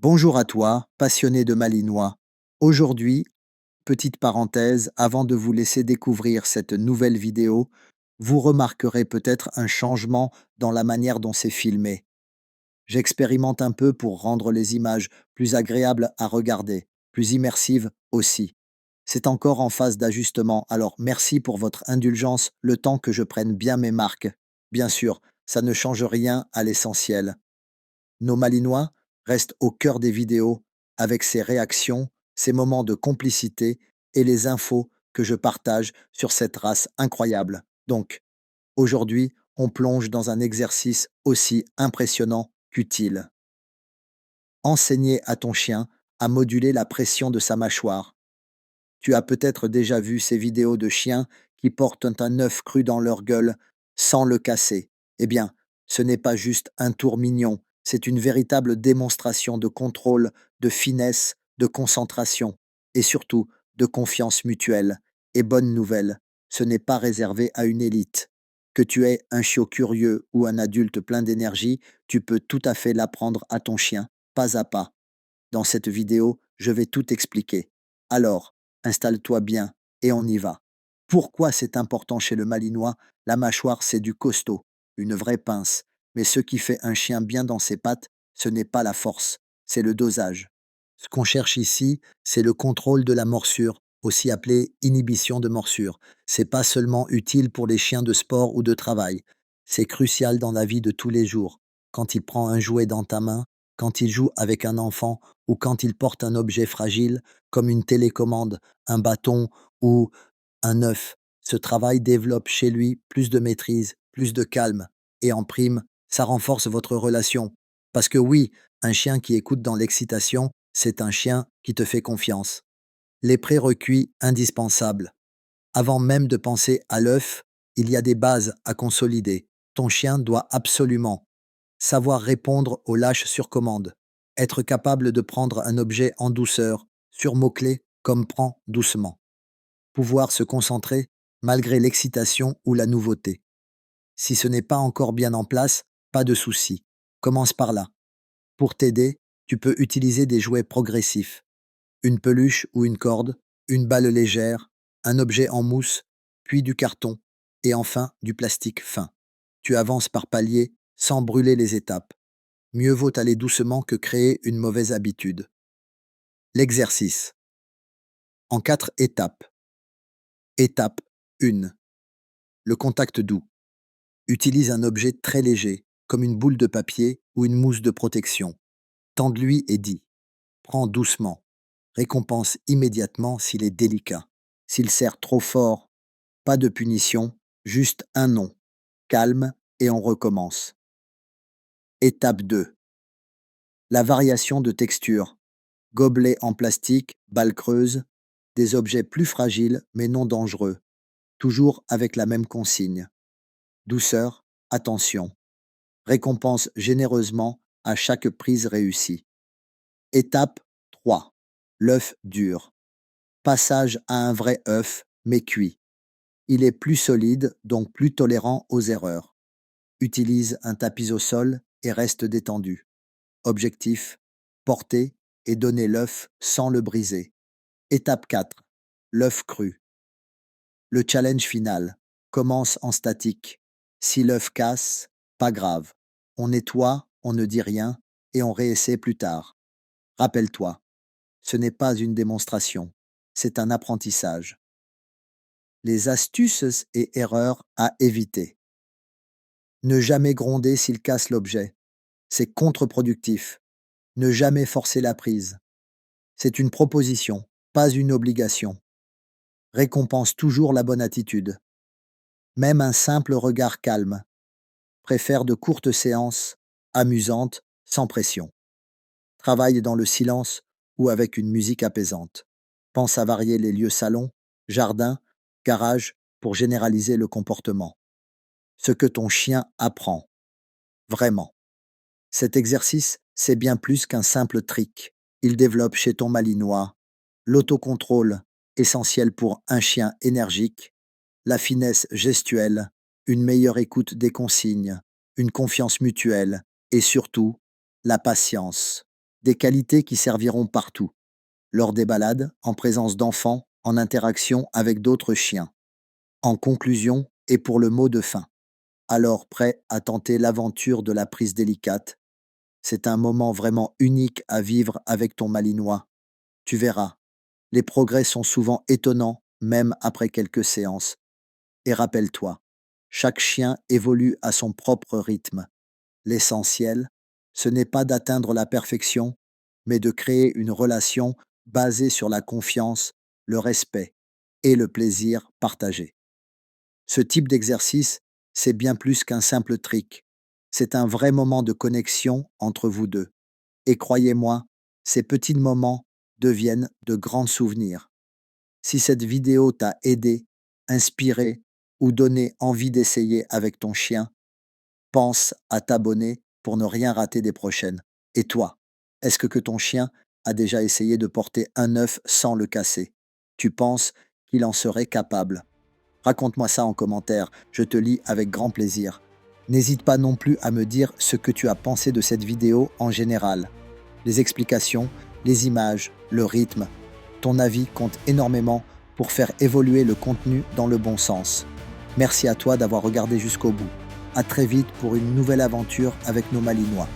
Bonjour à toi, passionné de malinois. Aujourd'hui, petite parenthèse, avant de vous laisser découvrir cette nouvelle vidéo, vous remarquerez peut-être un changement dans la manière dont c'est filmé. J'expérimente un peu pour rendre les images plus agréables à regarder, plus immersives aussi. C'est encore en phase d'ajustement, alors merci pour votre indulgence le temps que je prenne bien mes marques. Bien sûr, ça ne change rien à l'essentiel. Nos Malinois restent au cœur des vidéos avec ses réactions, ses moments de complicité et les infos que je partage sur cette race incroyable. Donc, aujourd'hui, on plonge dans un exercice aussi impressionnant qu'utile. Enseigner à ton chien à moduler la pression de sa mâchoire. Tu as peut-être déjà vu ces vidéos de chiens qui portent un œuf cru dans leur gueule sans le casser. Eh bien, ce n'est pas juste un tour mignon, c'est une véritable démonstration de contrôle, de finesse, de concentration et surtout de confiance mutuelle. Et bonne nouvelle, ce n'est pas réservé à une élite. Que tu aies un chiot curieux ou un adulte plein d'énergie, tu peux tout à fait l'apprendre à ton chien, pas à pas. Dans cette vidéo, je vais tout expliquer. Alors, installe-toi bien et on y va. Pourquoi c'est important chez le Malinois? La mâchoire, c'est du costaud, une vraie pince. Mais ce qui fait un chien bien dans ses pattes, ce n'est pas la force, c'est le dosage. Ce qu'on cherche ici, c'est le contrôle de la morsure, aussi appelé inhibition de morsure. C'est pas seulement utile pour les chiens de sport ou de travail, c'est crucial dans la vie de tous les jours. Quand il prend un jouet dans ta main, quand il joue avec un enfant ou quand il porte un objet fragile comme une télécommande, un bâton ou un œuf. Ce travail développe chez lui plus de maîtrise, plus de calme et en prime, ça renforce votre relation. Parce que oui, un chien qui écoute dans l'excitation, c'est un chien qui te fait confiance. Les prérequis indispensables. Avant même de penser à l'œuf, il y a des bases à consolider. Ton chien doit absolument savoir répondre aux lâches sur commande, être capable de prendre un objet en douceur, sur mots-clés comme prends doucement, pouvoir se concentrer malgré l'excitation ou la nouveauté. Si ce n'est pas encore bien en place, pas de souci. Commence par là. Pour t'aider, tu peux utiliser des jouets progressifs, une peluche ou une corde, une balle légère, un objet en mousse, puis du carton, et enfin du plastique fin. Tu avances par paliers sans brûler les étapes. Mieux vaut aller doucement que créer une mauvaise habitude. L'exercice. En 4 étapes. Étape 1. Le contact doux. Utilise un objet très léger, comme une boule de papier ou une mousse de protection. Tende-lui et dis: prends doucement. Récompense immédiatement s'il est délicat. S'il serre trop fort, pas de punition, juste un non. Calme et on recommence. Étape 2. La variation de texture. Gobelet en plastique, balle creuse, des objets plus fragiles mais non dangereux, toujours avec la même consigne. Douceur, attention. Récompense généreusement à chaque prise réussie. Étape 3. L'œuf dur. Passage à un vrai œuf, mais cuit. Il est plus solide, donc plus tolérant aux erreurs. Utilise un tapis au sol et reste détendu. Objectif, porter et donner l'œuf sans le briser. Étape 4. L'œuf cru. Le challenge final commence en statique. Si l'œuf casse, pas grave. On nettoie, on ne dit rien et on réessaie plus tard. Rappelle-toi, ce n'est pas une démonstration, c'est un apprentissage. Les astuces et erreurs à éviter. Ne jamais gronder s'il casse l'objet. C'est contre-productif. Ne jamais forcer la prise. C'est une proposition, pas une obligation. Récompense toujours la bonne attitude. Même un simple regard calme. Préfère de courtes séances, amusantes, sans pression. Travaille dans le silence ou avec une musique apaisante. Pense à varier les lieux salon, jardin, garage pour généraliser le comportement. Ce que ton chien apprend. Vraiment. Cet exercice, c'est bien plus qu'un simple trick. Il développe chez ton malinois l'autocontrôle, essentiel pour un chien énergique, la finesse gestuelle, une meilleure écoute des consignes, une confiance mutuelle et surtout, la patience. Des qualités qui serviront partout, lors des balades, en présence d'enfants, en interaction avec d'autres chiens. En conclusion, et pour le mot de fin, alors prêt à tenter l'aventure de la prise délicate, c'est un moment vraiment unique à vivre avec ton Malinois. Tu verras, les progrès sont souvent étonnants, même après quelques séances. Et rappelle-toi, chaque chien évolue à son propre rythme. L'essentiel, ce n'est pas d'atteindre la perfection, mais de créer une relation basée sur la confiance, le respect et le plaisir partagé. Ce type d'exercice, c'est bien plus qu'un simple trick. C'est un vrai moment de connexion entre vous deux. Et croyez-moi, ces petits moments deviennent de grands souvenirs. Si cette vidéo t'a aidé, inspiré ou donné envie d'essayer avec ton chien, pense à t'abonner pour ne rien rater des prochaines. Et toi, est-ce que ton chien a déjà essayé de porter un œuf sans le casser? Tu penses qu'il en serait capable? Raconte-moi ça en commentaire, je te lis avec grand plaisir. N'hésite pas non plus à me dire ce que tu as pensé de cette vidéo en général. Les explications, les images, le rythme, ton avis compte énormément pour faire évoluer le contenu dans le bon sens. Merci à toi d'avoir regardé jusqu'au bout. À très vite pour une nouvelle aventure avec nos Malinois.